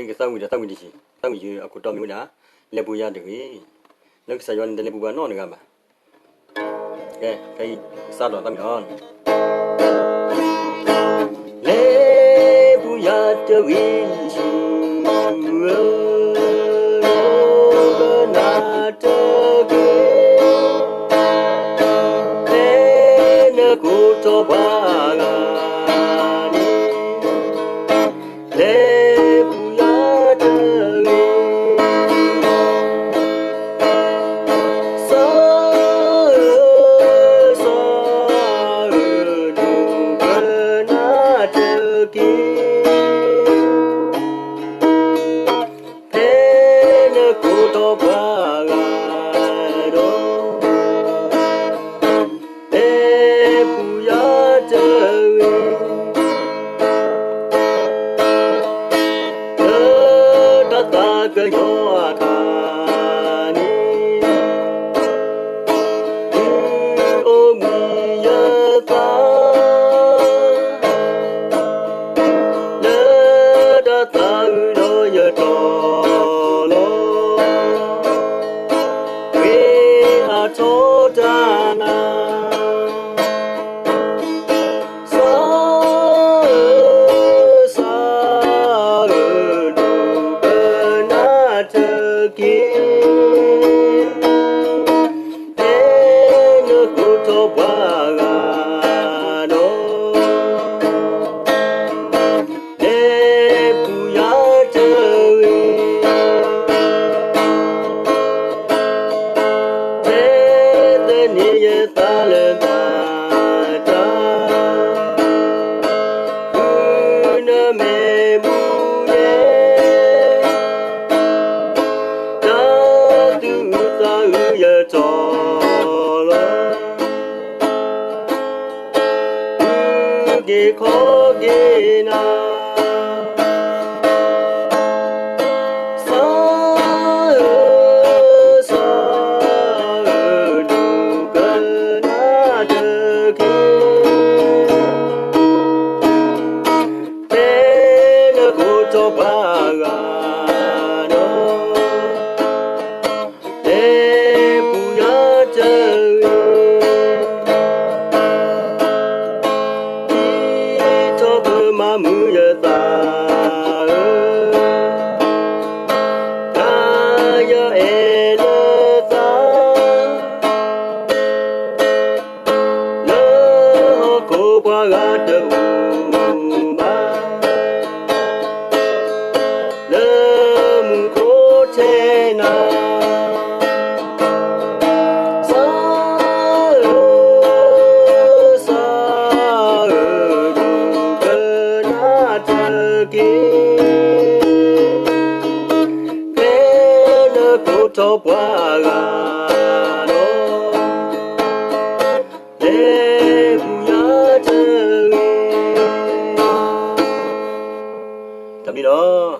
cái sao người đi gì sao người aku tahu mình đã lebu ya được cái nước sài gòn lebu bán nó nữa mà cái sao đó tao nhon lebu ya được cái na được cái nó cũng cho ba khó ghê na đủ cơn na chờ kia thế nó cố cho ba gà đó thế phụ ya chờ mưa ta kaya elata lo ko pa ga de ma le mu ko che na cho qua gà đó để vui chơi tạm đi đó.